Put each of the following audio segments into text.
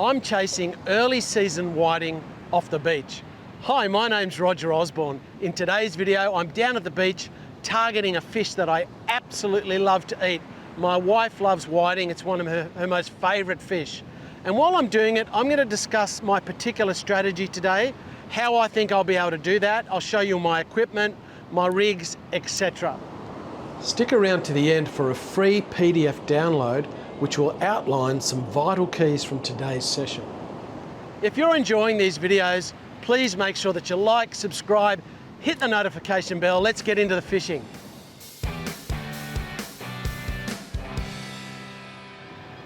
I'm chasing early season whiting off the beach. Hi, my name's Roger Osborne. In today's video, I'm down at the beach targeting a fish that I absolutely love to eat. My wife loves whiting. It's one of her most favourite fish. And while I'm doing it, I'm going to discuss my particular strategy today, how I think I'll be able to do that. I'll show you my equipment, my rigs, etc. Stick around to the end for a free PDF download which will outline some vital keys from today's session. If you're enjoying these videos, please make sure that you like, subscribe, hit the notification bell. Let's get into the fishing.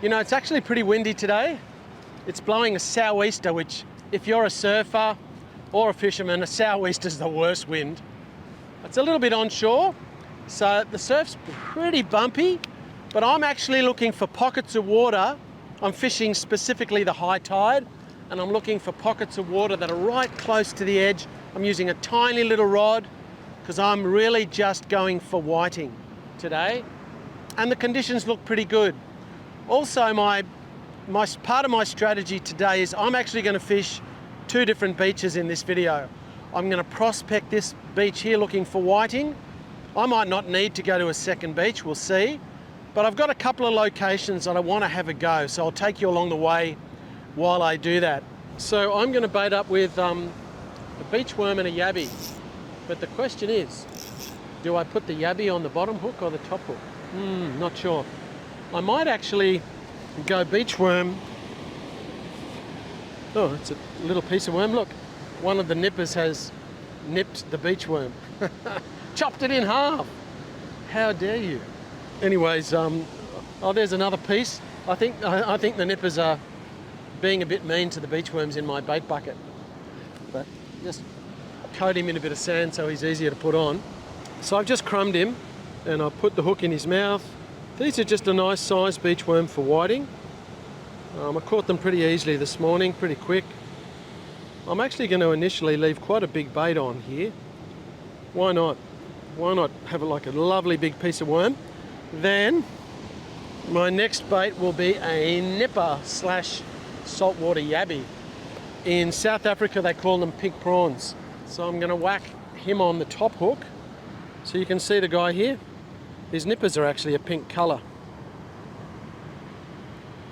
You know, it's actually pretty windy today. It's blowing a sou'easter, which if you're a surfer or a fisherman, a sou'easter is the worst wind. It's a little bit onshore, so the surf's pretty bumpy, but I'm actually looking for pockets of water. I'm fishing specifically the high tide, and I'm looking for pockets of water that are right close to the edge. I'm using a tiny little rod because I'm really just going for whiting today, and the conditions look pretty good. Also, my part of my strategy today is I'm actually going to fish two different beaches in this video. I'm going to prospect this beach here looking for whiting. I might not need to go to a second beach, we'll see. But I've got a couple of locations that I want to have a go, so I'll take you along the way while I do that. So I'm going to bait up with a beach worm and a yabby. But the question is, do I put the yabby on the bottom hook or the top hook? Not sure. I might actually go beach worm. Oh, it's a little piece of worm. Look, one of the nippers has nipped the beach worm. Chopped it in half. How dare you? Anyways, oh, there's another piece. I think the nippers are being a bit mean to the beach worms in my bait bucket. But just coat him in a bit of sand so he's easier to put on. So I've just crumbed him and I've put the hook in his mouth. These are just a nice size beach worm for whiting. I caught them pretty easily this morning, pretty quick. I'm actually going to initially leave quite a big bait on here. Why not? Why not have like a lovely big piece of worm? Then my next bait will be a nipper / saltwater yabby. In South Africa they call them pink prawns. So I'm going to whack him on the top hook. So you can see the guy here. His nippers are actually a pink colour.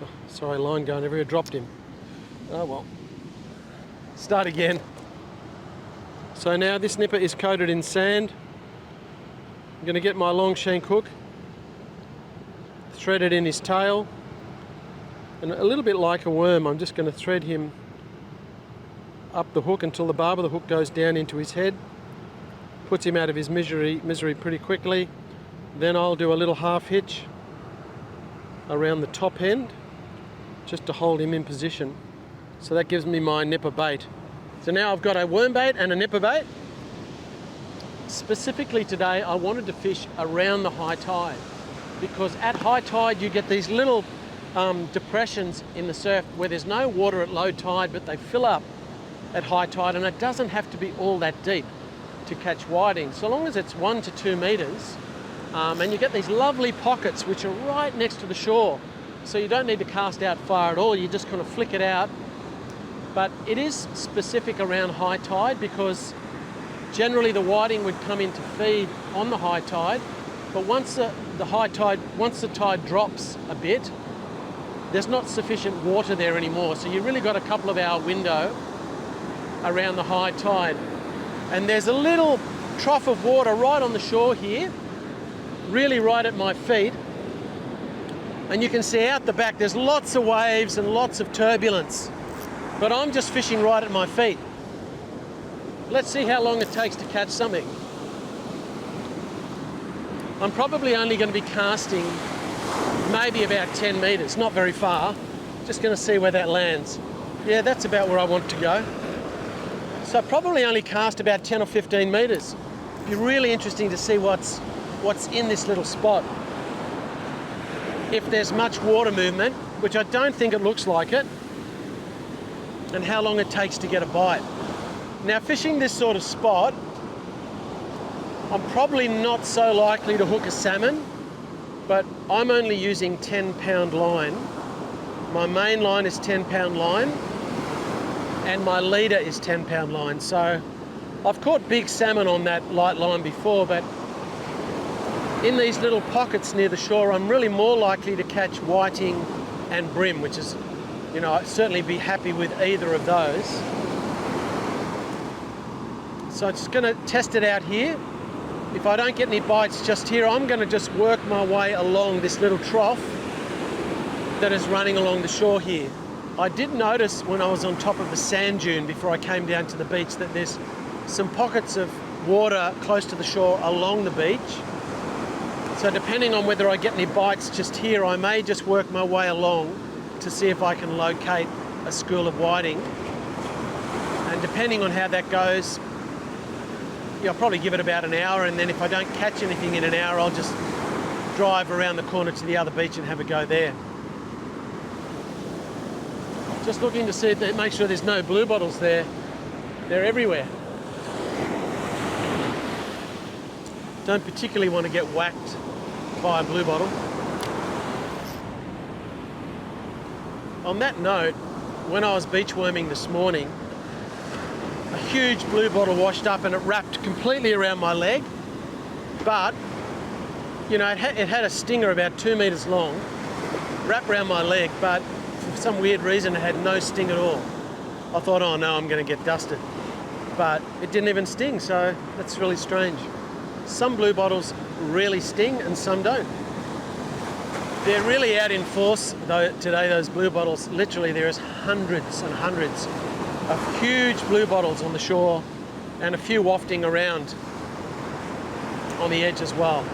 Oh, sorry, line going everywhere, dropped him. Oh well. Start again. So now this nipper is coated in sand. I'm going to get my long shank hook, thread it in his tail, and a little bit like a worm, I'm just going to thread him up the hook until the barb of the hook goes down into his head, puts him out of his misery pretty quickly. Then I'll do a little half hitch around the top end just to hold him in position. So that gives me my nipper bait. So now I've got a worm bait and a nipper bait. Specifically today I wanted to fish around the high tide, because at high tide you get these little depressions in the surf where there's no water at low tide, but they fill up at high tide, and it doesn't have to be all that deep to catch whiting, so long as it's 1 to 2 meters. And you get these lovely pockets which are right next to the shore, so you don't need to cast out far at all, you just kind of flick it out. But it is specific around high tide because generally the whiting would come in to feed on the high tide, but once the tide drops a bit, there's not sufficient water there anymore, so you really got a couple of hour window around the high tide. And there's a little trough of water right on the shore here, really right at my feet, and you can see out the back there's lots of waves and lots of turbulence, but I'm just fishing right at my feet. Let's see how long it takes to catch something. I'm probably only going to be casting maybe about 10 meters, not very far. Just going to see where that lands. Yeah, that's about where I want to go. So probably only cast about 10 or 15 meters. It'd be really interesting to see what's in this little spot. If there's much water movement, which I don't think it looks like it, and how long it takes to get a bite. Now, fishing this sort of spot, I'm probably not so likely to hook a salmon, but I'm only using 10-pound line My main line is 10-pound line and my leader is 10-pound line. So I've caught big salmon on that light line before, but in these little pockets near the shore, I'm really more likely to catch whiting and brim, which is, you know, I'd certainly be happy with either of those. So I'm just going to test it out here. If I don't get any bites just here, I'm going to just work my way along this little trough that is running along the shore here. I did notice when I was on top of the sand dune before I came down to the beach that there's some pockets of water close to the shore along the beach. So depending on whether I get any bites just here, I may just work my way along to see if I can locate a school of whiting. And depending on how that goes, yeah, I'll probably give it about an hour, and then if I don't catch anything in an hour, I'll just drive around the corner to the other beach and have a go there. Just looking to see, make sure there's no blue bottles there. They're everywhere. Don't particularly want to get whacked by a blue bottle. On that note, when I was beach worming this morning, a huge blue bottle washed up and it wrapped completely around my leg, but you know, it had a stinger about 2 meters long, wrapped around my leg, but for some weird reason it had no sting at all. I thought, oh no, I'm going to get dusted, but it didn't even sting, so that's really strange. Some blue bottles really sting and some don't. They're really out in force though today, those blue bottles. Literally there's hundreds and hundreds of huge blue bottles on the shore and a few wafting around on the edge as well.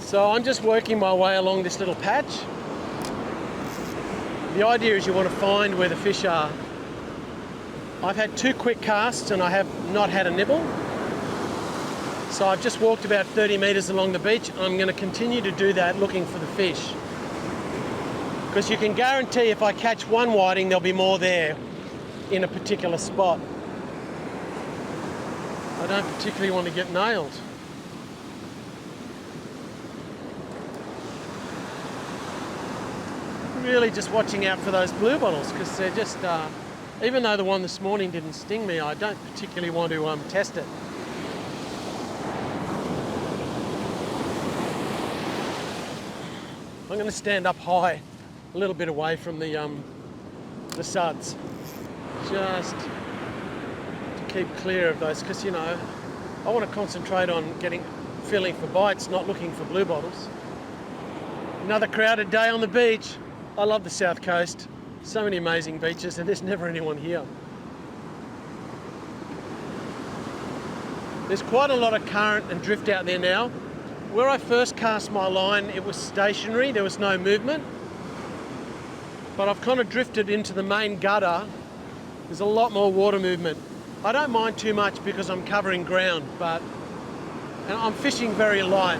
So I'm just working my way along this little patch. The idea is you want to find where the fish are. I've had 2 quick casts and I have not had a nibble. So I've just walked about 30 meters along the beach. I'm going to continue to do that looking for the fish. Because you can guarantee if I catch one whiting, there'll be more there in a particular spot. I don't particularly want to get nailed. Really just watching out for those blue bottles because they're just, even though the one this morning didn't sting me, I don't particularly want to test it. I'm going to stand up high, a little bit away from the suds, just to keep clear of those, because you know I want to concentrate on feeling for bites, not looking for blue bottles. Another crowded day on the beach. I love the South Coast. So many amazing beaches, and there's never anyone here. There's quite a lot of current and drift out there now. Where I first cast my line, it was stationary, there was no movement. But I've kind of drifted into the main gutter. There's a lot more water movement. I don't mind too much because I'm covering ground, and I'm fishing very light.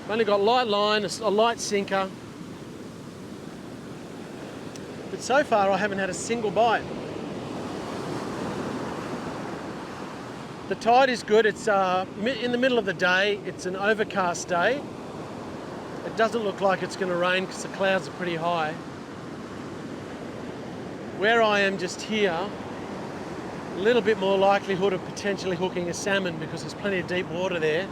I've only got light line, a light sinker. But so far I haven't had a single bite. The tide is good. It's in the middle of the day. It's an overcast day. It doesn't look like it's going to rain because the clouds are pretty high. Where I am just here, a little bit more likelihood of potentially hooking a salmon because there's plenty of deep water there.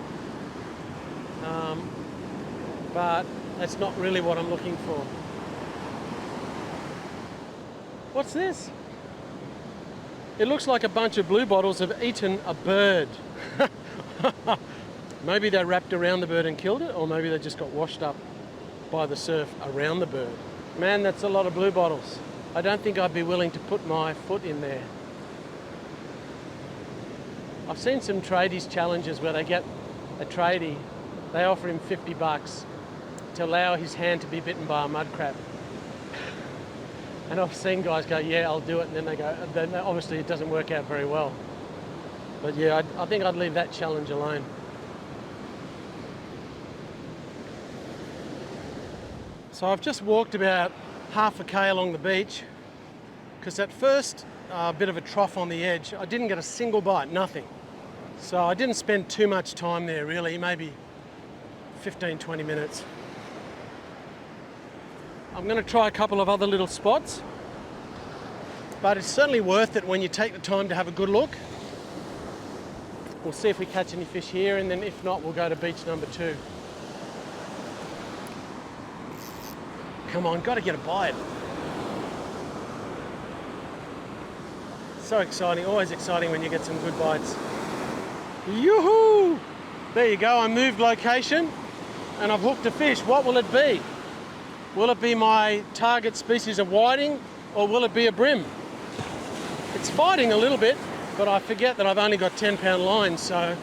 But that's not really what I'm looking for. What's this? It looks like a bunch of blue bottles have eaten a bird. Maybe they wrapped around the bird and killed it, or maybe they just got washed up by the surf around the bird. Man, that's a lot of blue bottles. I don't think I'd be willing to put my foot in there. I've seen some tradies challenges where they get a tradie, they offer him $50 to allow his hand to be bitten by a mud crab. And I've seen guys go, yeah, I'll do it, and then they go, then obviously it doesn't work out very well. But yeah, I think I'd leave that challenge alone. So I've just walked about half a K along the beach, because at first, a bit of a trough on the edge, I didn't get a single bite, nothing. So I didn't spend too much time there really, maybe 15-20 minutes. I'm going to try a couple of other little spots, but it's certainly worth it when you take the time to have a good look. We'll see if we catch any fish here, and then if not, we'll go to beach number 2. Come on, got to get a bite. So exciting, always exciting when you get some good bites. Yoo-hoo! There you go, I moved location and I've hooked a fish. What will it be? Will it be my target species of whiting, or will it be a brim? It's fighting a little bit, but I forget that I've only got 10-pound lines, so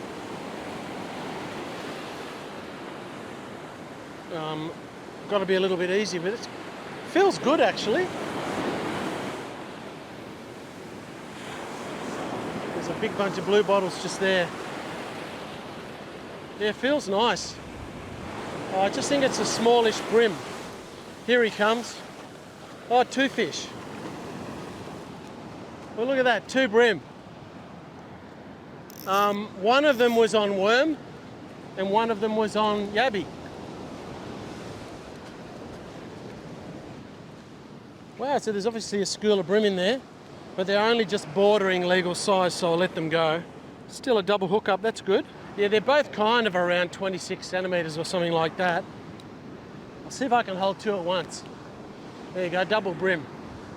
got to be a little bit easy with it. Feels good actually. There's a big bunch of blue bottles just there. Yeah, feels nice. Oh, I just think it's a smallish brim. Here he comes. Oh, 2 fish. Well, look at that, 2 brim. One of them was on worm and one of them was on yabby. Wow, so there's obviously a school of brim in there, but they're only just bordering legal size, so I'll let them go. Still a double hookup, that's good. Yeah, they're both kind of around 26 centimetres or something like that. I'll see if I can hold 2 at once. There you go, double brim.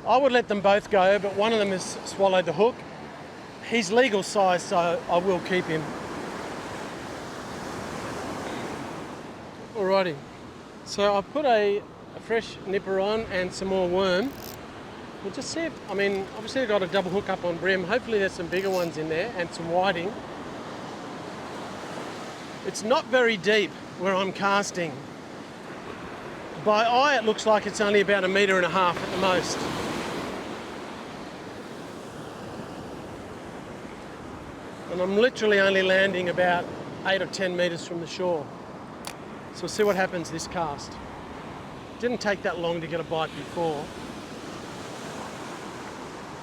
I would let them both go, but one of them has swallowed the hook. He's legal size, so I will keep him. Alrighty, so I've put a fresh nipper on and some more worm. We'll just see if, I mean, obviously I've got a double hook up on brim. Hopefully there's some bigger ones in there and some whiting. It's not very deep where I'm casting. By eye it looks like it's only about 1.5 meters at the most. And I'm literally only landing about 8 or 10 meters from the shore. So we'll see what happens this cast. Didn't take that long to get a bite before.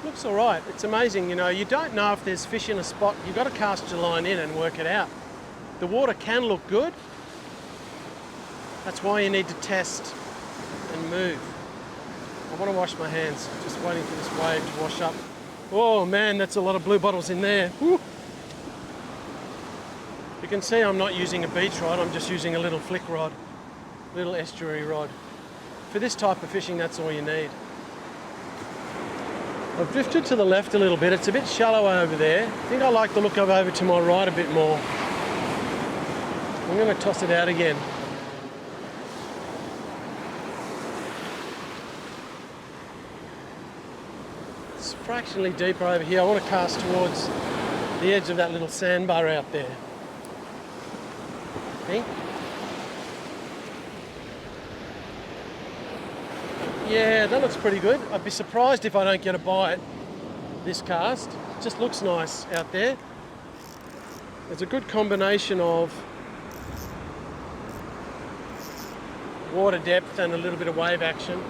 Looks all right. It's amazing, you know, you don't know if there's fish in a spot. You've got to cast your line in and work it out. The water can look good. That's why you need to test and move. I want to wash my hands, just waiting for this wave to wash up. Oh man, that's a lot of blue bottles in there. Woo. You can see I'm not using a beach rod, I'm just using a little flick rod, little estuary rod. For this type of fishing, that's all you need. I've drifted to the left a little bit. It's a bit shallow over there. I think I like the look of over to my right a bit more. I'm going to toss it out again. It's fractionally deeper over here. I want to cast towards the edge of that little sandbar out there. Okay. Yeah, that looks pretty good. I'd be surprised if I don't get a bite this cast. It just looks nice out there. There's a good combination of water depth and a little bit of wave action.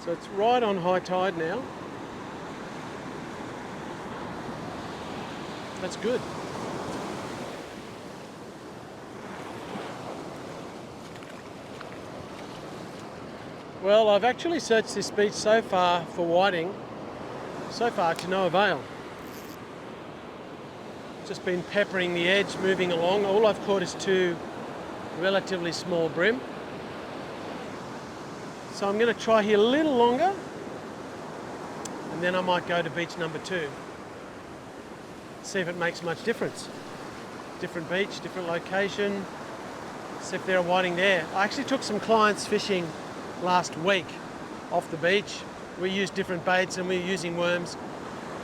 So it's right on high tide now. That's good. Well, I've actually searched this beach so far for whiting, so far to no avail. Just been peppering the edge, moving along. All I've caught is 2 relatively small brim. So I'm going to try here a little longer, and then I might go to beach number 2. See if it makes much difference. Different beach, different location. See if there are whiting there. I actually took some clients fishing last week off the beach. We used different baits and we were using worms,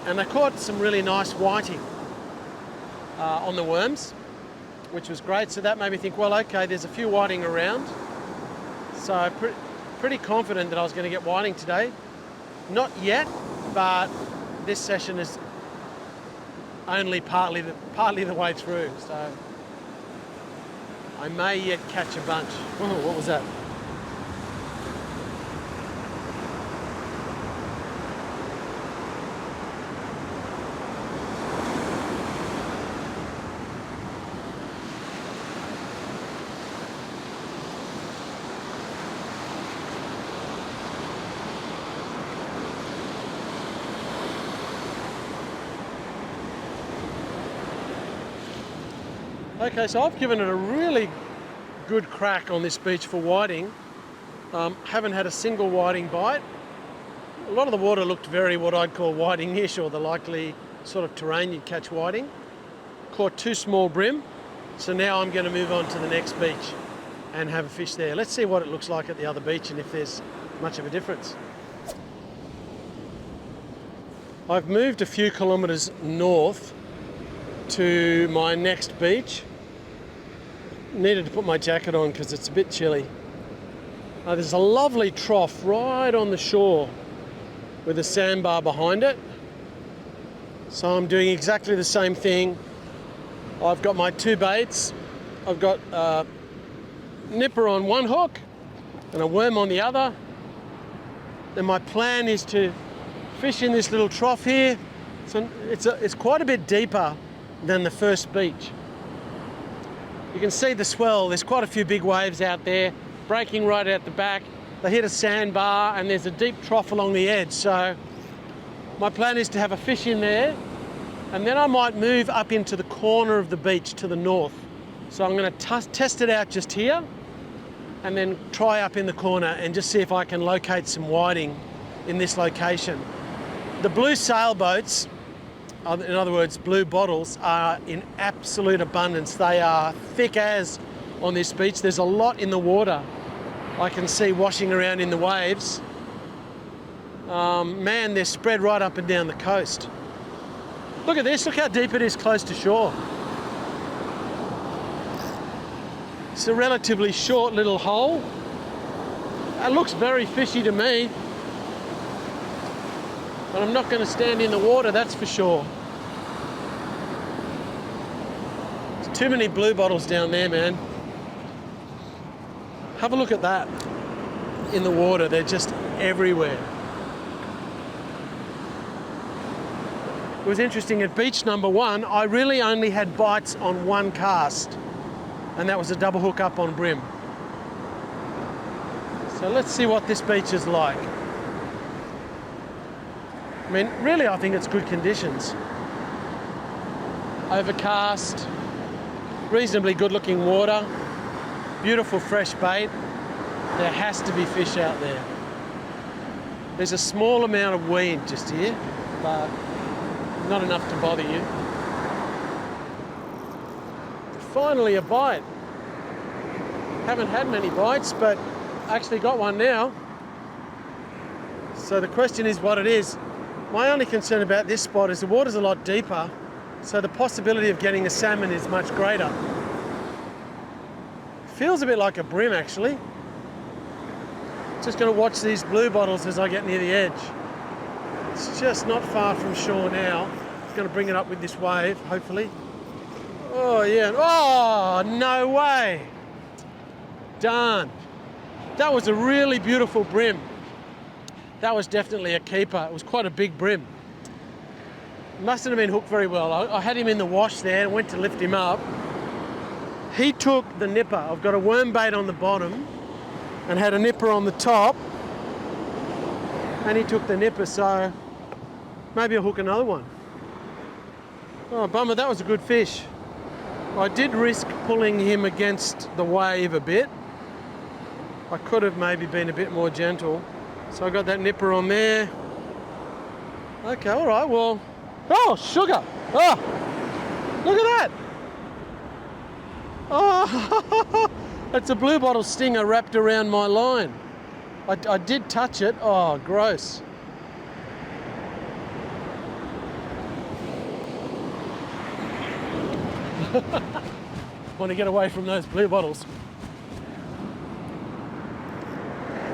and they caught some really nice whiting on the worms, which was great. So that made me think, well, okay, there's a few whiting around, so pretty confident that I was going to get whiting today. Not yet, but this session is only partly the way through, so I may yet catch a bunch. Oh, what was that? Okay, so I've given it a really good crack on this beach for whiting. Haven't had a single whiting bite. A lot of the water looked very what I'd call whiting-ish, or the likely sort of terrain you'd catch whiting. Caught 2 small brim, so now I'm going to move on to the next beach and have a fish there. Let's see what it looks like at the other beach and if there's much of a difference. I've moved a few kilometres north to my next beach. Needed to put my jacket on because it's a bit chilly. There's a lovely trough right on the shore with a sandbar behind it. So I'm doing exactly the same thing. I've got my 2 baits. I've got a nipper on one hook and a worm on the other. And my plan is to fish in this little trough here. So it's quite a bit deeper than the first beach. You can see the swell. There's quite a few big waves out there, breaking right out the back. They hit a sandbar and there's a deep trough along the edge. So my plan is to have a fish in there, and then I might move up into the corner of the beach to the north. So I'm going to test it out just here and then try up in the corner and just see if I can locate some whiting in this location. The blue sailboats, in other words, blue bottles, are in absolute abundance. They are thick as on this beach. There's a lot in the water I can see washing around in the waves. Man, they're spread right up and down the coast. Look at this, look how deep it is close to shore. It's a relatively short little hole. It looks very fishy to me. But I'm not going to stand in the water, that's for sure. There's too many blue bottles down there, man. Have a look at that in the water. They're just everywhere. It was interesting, at beach number 1, I really only had bites on 1 cast, and that was a double hook up on brim. So let's see what this beach is like. I mean, really, I think it's good conditions. Overcast, reasonably good-looking water, beautiful fresh bait. There has to be fish out there. There's a small amount of weed just here, but not enough to bother you. Finally a bite. Haven't had many bites, but I actually got one now. So the question is what it is. My only concern about this spot is the water's a lot deeper, so the possibility of getting a salmon is much greater. Feels a bit like a brim, actually. Just going to watch these blue bottles as I get near the edge. It's just not far from shore now. It's going to bring it up with this wave, hopefully. Oh, yeah. Oh, no way. Darn. That was a really beautiful brim. That was definitely a keeper. It was quite a big brim. Mustn't have been hooked very well. I had him in the wash there and went to lift him up. He took the nipper. I've got a worm bait on the bottom and had a nipper on the top, and he took the nipper, so maybe I'll hook another one. Oh, bummer, that was a good fish. I did risk pulling him against the wave a bit. I could have maybe been a bit more gentle. So I got that nipper on there. Okay, all right, well, oh, sugar. Oh, look at that. Oh, it's a blue bottle stinger wrapped around my line. I did touch it. Oh, gross. Want to get away from those blue bottles.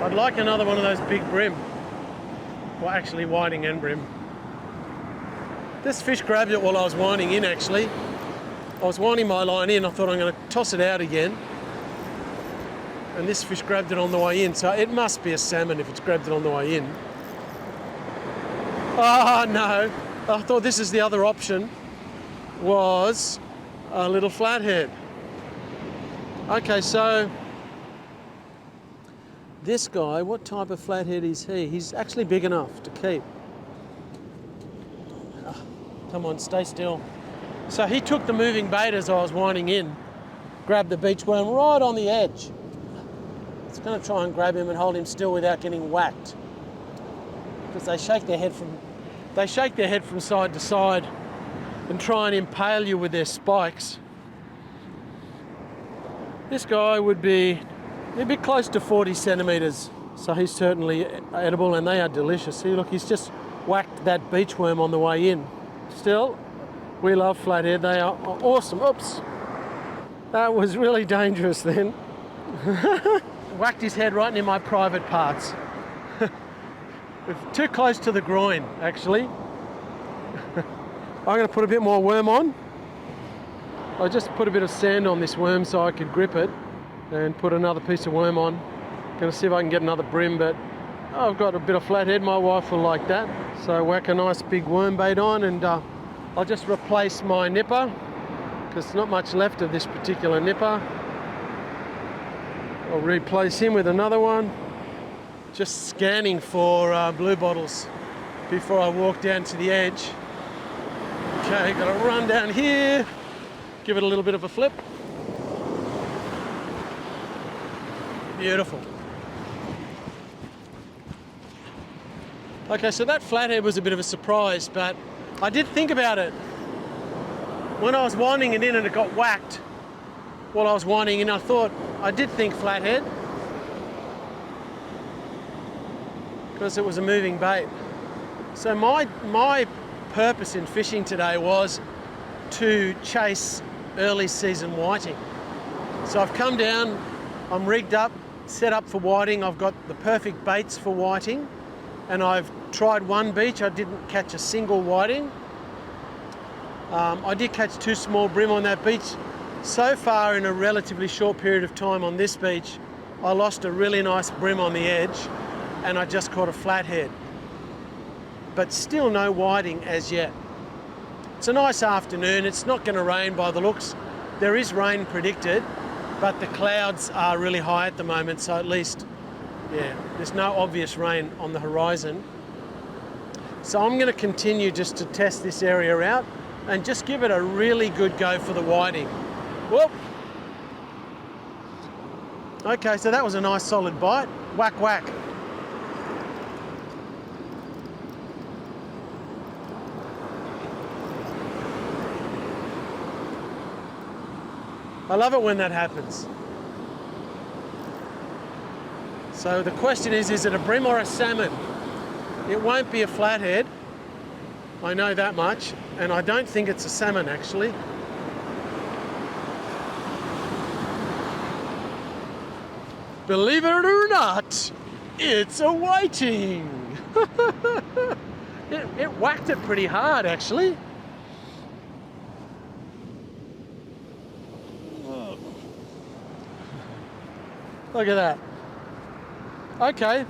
I'd like another one of those big brim. Well, actually, whiting and brim. This fish grabbed it while I was winding in, actually. I was winding my line in. I thought I'm going to toss it out again. And this fish grabbed it on the way in. So it must be a salmon if it's grabbed it on the way in. Oh, no. I thought this is the other option. Was a little flathead. Okay, so this guy, what type of flathead is he? He's actually big enough to keep. Oh, come on, stay still. So he took the moving bait as I was winding in, grabbed the beach worm right on the edge. It's going to try and grab him and hold him still without getting whacked, because they shake their head from side to side and try and impale you with their spikes. This guy would be a bit close to 40 centimetres, so he's certainly edible, and they are delicious. See, look, he's just whacked that beach worm on the way in. Still, we love flathead. They are awesome. Oops, that was really dangerous then. Whacked his head right in my private parts. Too close to the groin, actually. I'm going to put a bit more worm on. I just put a bit of sand on this worm so I could grip it, and put another piece of worm on. Going to see if I can get another brim, but I've got a bit of flathead. My wife will like that. So whack a nice big worm bait on, and I'll just replace my nipper, because there's not much left of this particular nipper. I'll replace him with another one. Just scanning for blue bottles before I walk down to the edge. Okay, got to run down here, give it a little bit of a flip. Beautiful. Okay, so that flathead was a bit of a surprise, but I did think about it. When I was winding it in and it got whacked while I was winding in, I did think flathead, because it was a moving bait. So my purpose in fishing today was to chase early season whiting. So I've come down, I'm rigged up, set up for whiting. I've got the perfect baits for whiting, and I've tried one beach. I didn't catch a single whiting. I did catch 2 small brim on that beach. So far, in a relatively short period of time on this beach, I lost a really nice brim on the edge, and I just caught a flathead. But still no whiting as yet. It's a nice afternoon. It's not going to rain by the looks. There is rain predicted, but the clouds are really high at the moment, so at least, yeah, there's no obvious rain on the horizon. So I'm going to continue just to test this area out and just give it a really good go for the whiting. Whoop! Okay, so that was a nice solid bite. Whack, whack. I love it when that happens. So the question is it a brim or a salmon? It won't be a flathead, I know that much, and I don't think it's a salmon actually. Believe it or not, it's a whiting. It whacked it pretty hard actually. Look at that. Okay,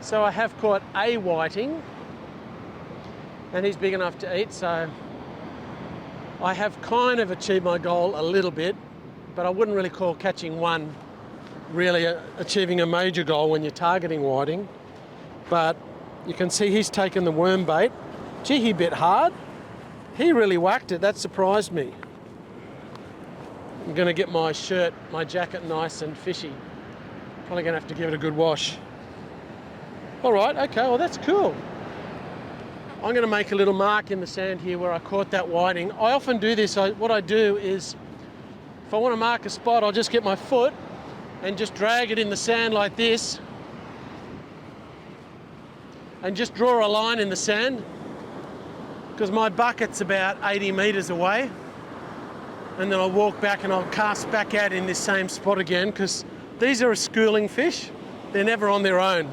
so I have caught a whiting, and he's big enough to eat, so I have kind of achieved my goal a little bit, but I wouldn't really call catching one really achieving a major goal when you're targeting whiting. But you can see he's taken the worm bait. Gee, he bit hard. He really whacked it. That surprised me. I'm going to get my shirt, my jacket nice and fishy. Probably going to have to give it a good wash. All right, okay, well that's cool. I'm going to make a little mark in the sand here where I caught that whiting. I often do this. What I do is, if I want to mark a spot, I'll just get my foot and just drag it in the sand like this, and just draw a line in the sand, because my bucket's about 80 metres away, and then I'll walk back and I'll cast back out in this same spot again, because these are a schooling fish. They're never on their own.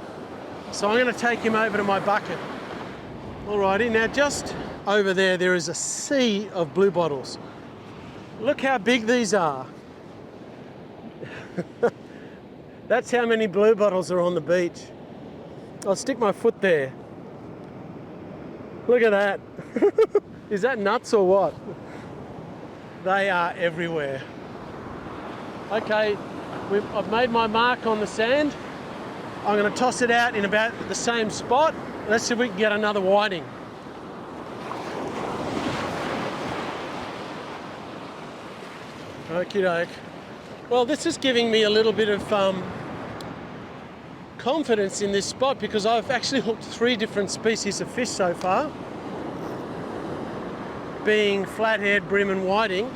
So I'm going to take him over to my bucket. Alrighty, now just over there is a sea of blue bottles. Look how big these are. That's how many blue bottles are on the beach. I'll stick my foot there. Look at that. Is that nuts or what? They are everywhere. Okay, I've made my mark on the sand. I'm going to toss it out in about the same spot. Let's see if we can get another whiting. Okie doke. Well, this is giving me a little bit of confidence in this spot because I've actually hooked 3 different species of fish so far, being flathead, brim and whiting.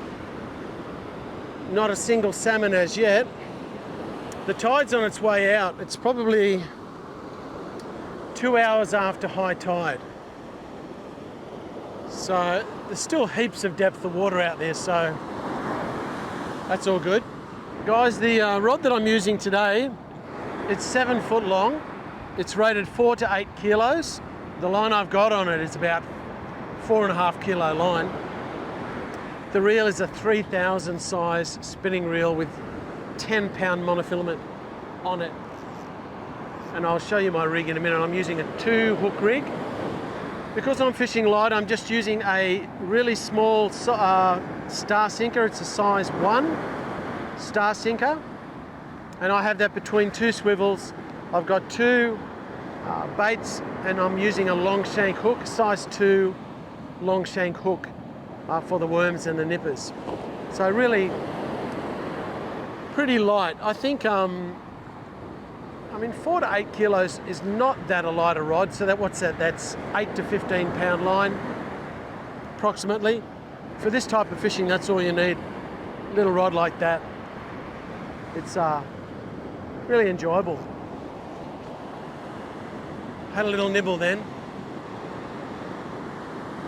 Not a single salmon as yet. The tide's on its way out. It's probably 2 hours after high tide. So there's still heaps of depth of water out there, so that's all good. Guys, the rod that I'm using today, it's 7 foot long. It's rated 4 to 8 kilos. The line I've got on it is about 4.5 kilo line. The reel is a 3000 size spinning reel with 10 pound monofilament on it. And I'll show you my rig in a minute. I'm using a 2 hook rig. Because I'm fishing light, I'm just using a really small star sinker. It's a size 1 star sinker. And I have that between 2 swivels. I've got 2 baits and I'm using a long shank hook, size 2 long shank hook for the worms and the nippers. So really pretty light. I think, 4 to 8 kilos is not that a lighter rod. So what's that? That's 8 to 15 pound line, approximately. For this type of fishing, that's all you need. A little rod like that. It's really enjoyable. Had a little nibble then.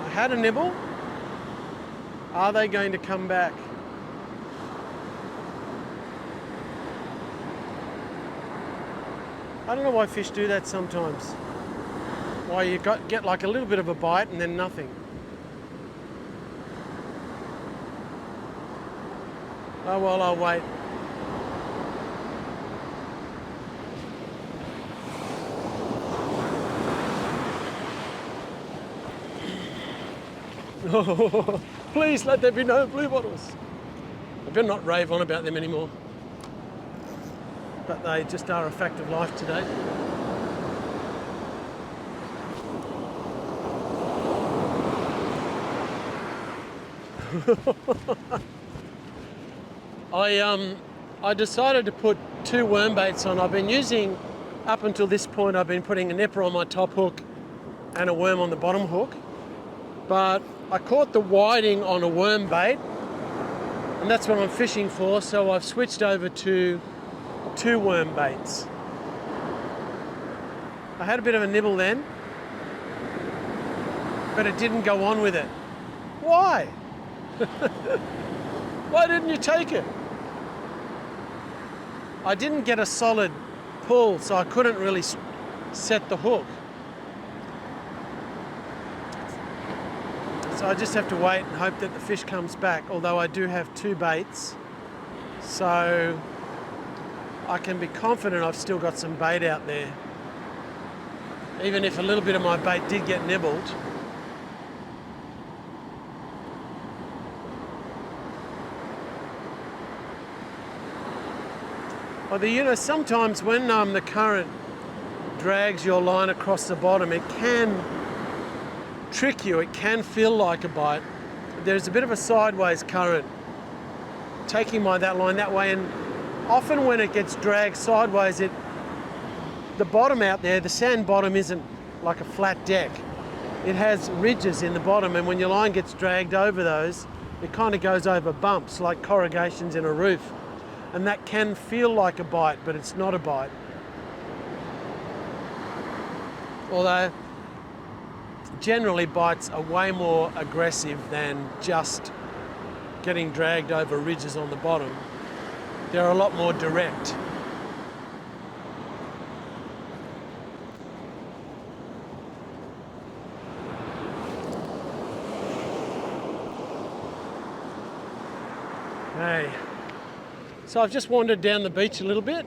I had a nibble. Are they going to come back? I don't know why fish do that sometimes. Why you get like a little bit of a bite and then nothing. Oh well, I'll wait. Please let there be no blue bottles. I better not rave on about them anymore. But they just are a fact of life today. I decided to put 2 worm baits on. I've been using, up until this point, I've been putting a nipper on my top hook and a worm on the bottom hook. But I caught the whiting on a worm bait, and that's what I'm fishing for, so I've switched over to 2 worm baits. I had a bit of a nibble then, but it didn't go on with it. Why? Why didn't you take it? I didn't get a solid pull, so I couldn't really set the hook. So I just have to wait and hope that the fish comes back, although I do have 2 baits, so I can be confident I've still got some bait out there. Even if a little bit of my bait did get nibbled. Well, sometimes when the current drags your line across the bottom, it can trick you. It can feel like a bite. There's a bit of a sideways current taking that line that way, and often when it gets dragged sideways, the bottom out there, the sand bottom isn't like a flat deck. It has ridges in the bottom, and when your line gets dragged over those, it kind of goes over bumps like corrugations in a roof. And that can feel like a bite, but it's not a bite. Although, generally bites are way more aggressive than just getting dragged over ridges on the bottom. They're a lot more direct. Hey, so I've just wandered down the beach a little bit.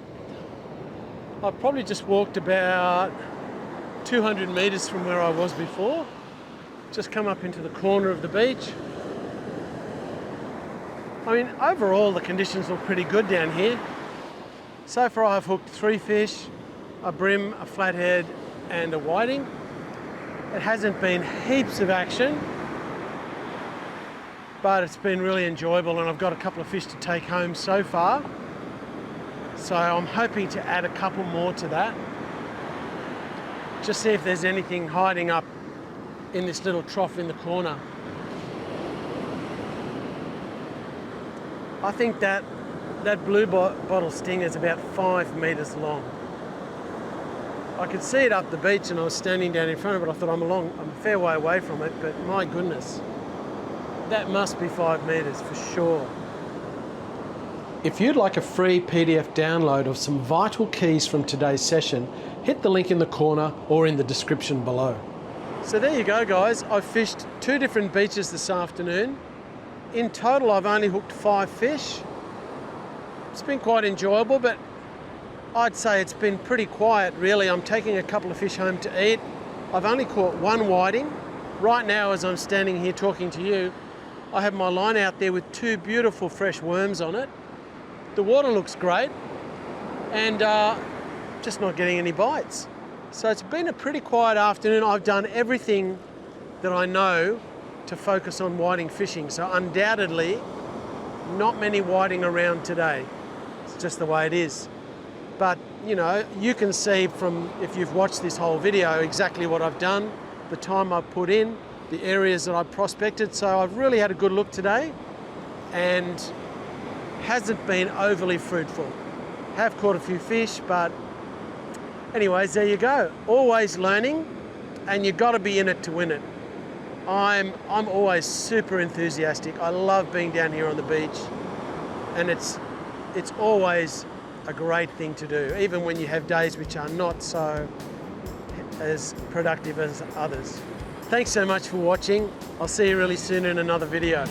I've probably just walked about 200 metres from where I was before. Just come up into the corner of the beach. I mean, overall the conditions look pretty good down here. So far I've hooked 3 fish, a brim, a flathead and a whiting. It hasn't been heaps of action. but it's been really enjoyable and I've got a couple of fish to take home so far. So I'm hoping to add a couple more to that. Just see if there's anything hiding up in this little trough in the corner. I think that blue bottle stinger is about 5 metres long. I could see it up the beach and I was standing down in front of it. I thought I'm a fair way away from it, but my goodness, that must be 5 metres for sure. If you'd like a free PDF download of some vital keys from today's session, hit the link in the corner or in the description below. So there you go, guys. I've fished 2 different beaches this afternoon. In total, I've only hooked 5 fish. It's been quite enjoyable, but I'd say it's been pretty quiet, really. I'm taking a couple of fish home to eat. I've only caught 1 whiting. Right now, as I'm standing here talking to you, I have my line out there with 2 beautiful fresh worms on it. The water looks great, and just not getting any bites. So it's been a pretty quiet afternoon. I've done everything that I know to focus on whiting fishing. So undoubtedly, not many whiting around today. It's just the way it is. But, you know, you can see from, if you've watched this whole video, exactly what I've done, the time I've put in, the areas that I've prospected. So I've really had a good look today and hasn't been overly fruitful. Have caught a few fish, but anyways, there you go. Always learning, and you've got to be in it to win it. I'm always super enthusiastic. I love being down here on the beach, and it's always a great thing to do, even when you have days which are not so as productive as others. Thanks so much for watching. I'll see you really soon in another video.